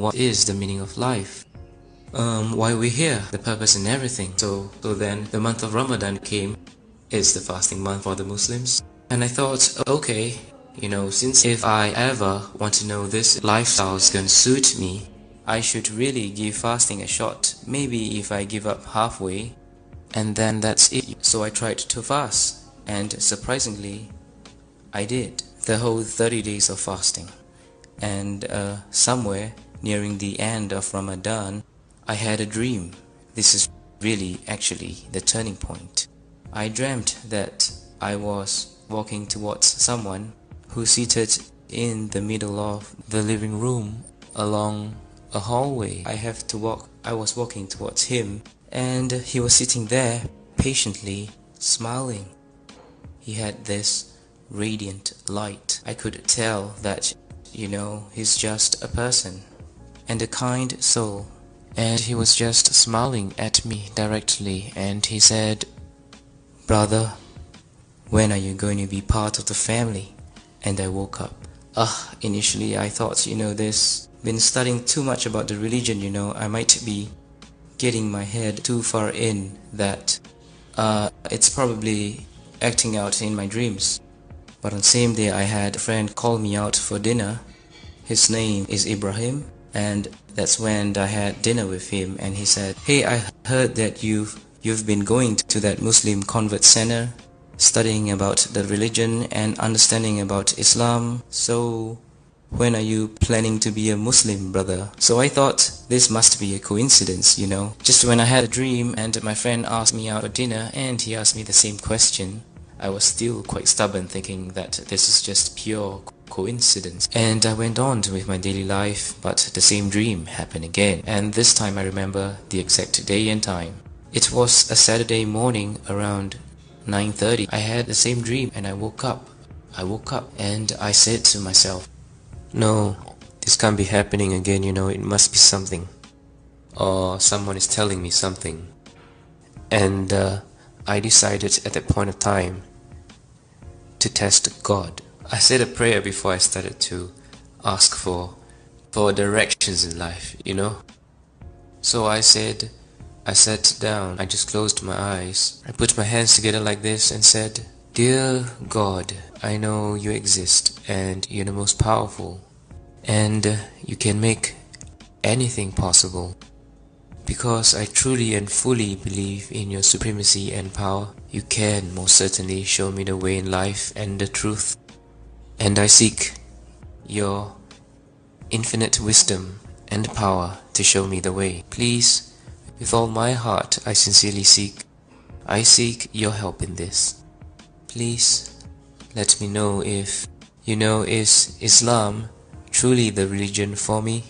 what is the meaning of life? Why we're here, the purpose and everything. So then the month of Ramadan came. It's the fasting month for the Muslims. And I thought, okay, since if I ever want to know this lifestyle is going to suit me, I should really give fasting a shot. Maybe if I give up halfway, and then that's it. So I tried to fast, and surprisingly, I did the whole 30 days of fasting. And somewhere nearing the end of Ramadan, I had a dream. This is really actually the turning point. I dreamt that I was walking towards someone who's seated in the middle of the living room along a hallway. I was walking towards him, and he was sitting there patiently smiling. He had this radiant light. I could tell that, he's just a person and a kind soul. And he was just smiling at me directly, and he said, "Brother, when are you going to be part of the family?" And I woke up. Initially I thought, this been studying too much about the religion, I might be getting my head too far in that it's probably acting out in my dreams. But on the same day I had a friend call me out for dinner. His name is Ibrahim, and that's when I had dinner with him, and he said, "Hey, I heard that you've been going to that Muslim convert center, studying about the religion and understanding about Islam. So when are you planning to be a Muslim, brother?" So I thought this must be a coincidence, Just when I had a dream and my friend asked me out for dinner and he asked me the same question, I was still quite stubborn, thinking that this is just pure coincidence. And I went on with my daily life, but the same dream happened again. And this time I remember the exact day and time. It was a Saturday morning around 9:30. I had the same dream and I woke up and I said to myself, "No, this can't be happening again, it must be something. Or someone is telling me something." And I decided at that point of time to test God. I said a prayer before I started to ask for directions in life, So I sat down, I just closed my eyes, I put my hands together like this and said, "Dear God, I know you exist and you're the most powerful, and you can make anything possible. Because I truly and fully believe in your supremacy and power, you can most certainly show me the way in life and the truth. And I seek your infinite wisdom and power to show me the way. Please, with all my heart, I sincerely seek your help in this. Please, let me know if, is Islam truly the religion for me?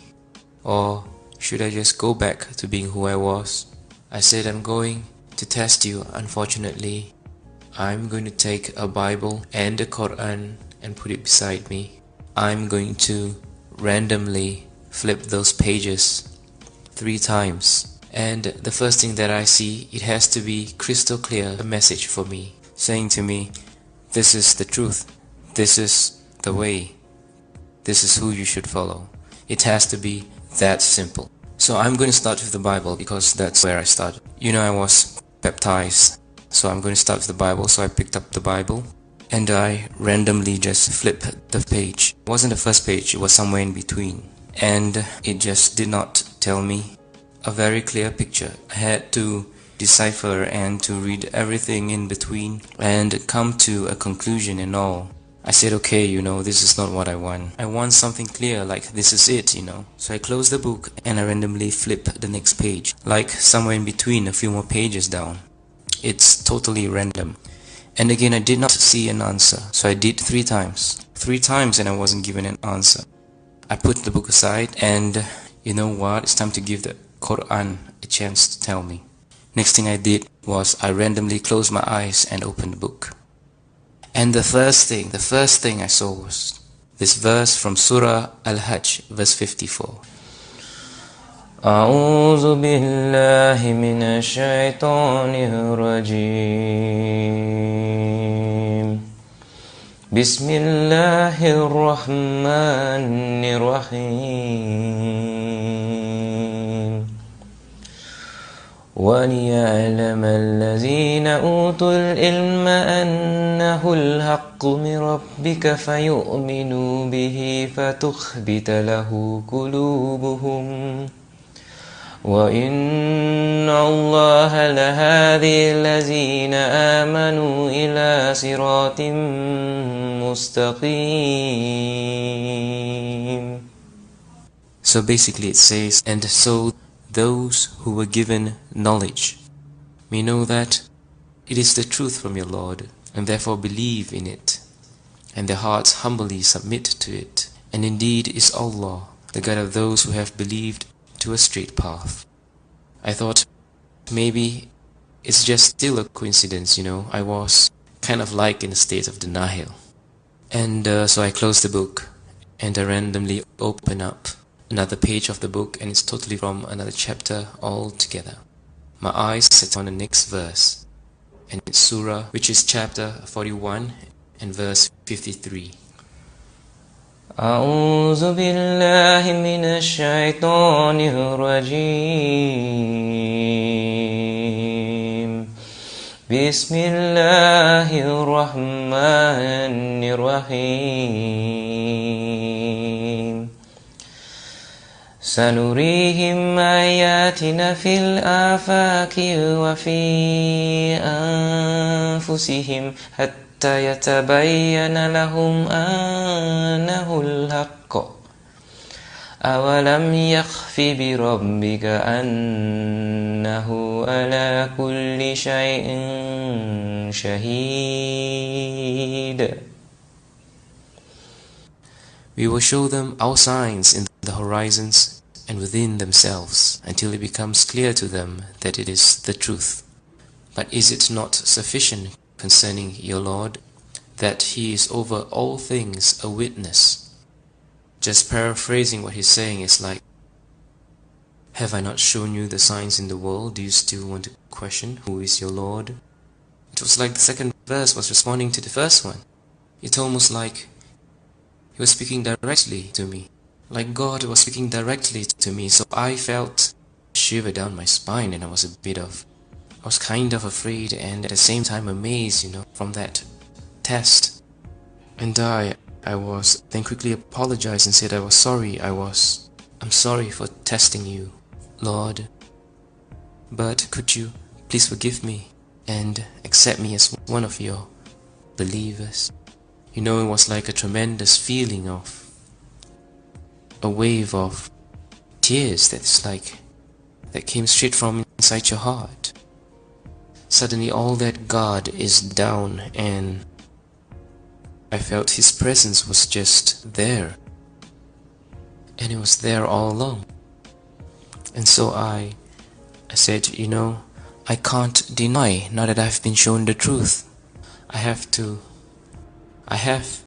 Or should I just go back to being who I was?" I said, "I'm going to test you. Unfortunately, I'm going to take a Bible and a Quran and put it beside me. I'm going to randomly flip those pages 3 times. And the first thing that I see, it has to be crystal clear, a message for me, saying to me, this is the truth, this is the way, this is who you should follow. It has to be that simple." So I'm going to start with the Bible because that's where I started. I was baptized, so I'm going to start with the Bible. So I picked up the Bible and I randomly just flipped the page. It wasn't the first page, it was somewhere in between. And it just did not tell me a very clear picture. I had to decipher and to read everything in between and come to a conclusion and all. I said, okay, this is not what I want. I want something clear, like this is it, So I closed the book and I randomly flipped the next page, like somewhere in between, a few more pages down. It's totally random. And again, I did not see an answer. So I did 3 times. 3 times and I wasn't given an answer. I put the book aside and you know what? It's time to give the Quran a chance to tell me. Next thing I did was I randomly closed my eyes and opened the book. And the first thing I saw was this verse from Surah Al-Hajj, verse 54. أعوذ بالله من الشيطان الرجيم بسم الله الرحمن الرحيم وليعلم الذين أوتوا العلم أنه الحق من ربك فيؤمنوا به فتخبت له قلوبهم وإن الله لهادي الذين آمنوا إلى صراط مستقيم. So basically it says, and so those who were given knowledge may know that it is the truth from your Lord, and therefore believe in it, and their hearts humbly submit to it. And indeed is Allah, the guide of those who have believed to a straight path. I thought maybe it's just still a coincidence, I was kind of like in a state of denial. And so I closed the book and I randomly open up another page of the book, and it's totally from another chapter altogether. My eyes set on the next verse, and it's Surah, which is chapter 41 and verse 53. أعوذ بالله من الشيطان الرجيم بسم الله الرحمن الرحيم سنريهم آياتنا في الآفاق وفي أنفسهم حتى يتبين لهم أنه الحق أولم يخف بربك أنه على كل شيء شهيد. We will show them our signs in the horizons and within themselves until it becomes clear to them that it is the truth. But is it not sufficient concerning your Lord that He is over all things a witness? Just paraphrasing what he's saying is like, have I not shown you the signs in the world? Do you still want to question who is your Lord? It was like the second verse was responding to the first one. It's almost like He was speaking directly to me, like God was speaking directly to me. So I felt a shiver down my spine, and I was kind of afraid and at the same time amazed, from that test. And I was then quickly apologized and said I was sorry. I'm sorry for testing you, Lord. But could you please forgive me and accept me as one of your believers? It was like a tremendous feeling of a wave of tears that came straight from inside your heart. Suddenly all that God is down, and I felt His presence was just there, and it was there all along. And so I said, I can't deny now that I've been shown the truth. I have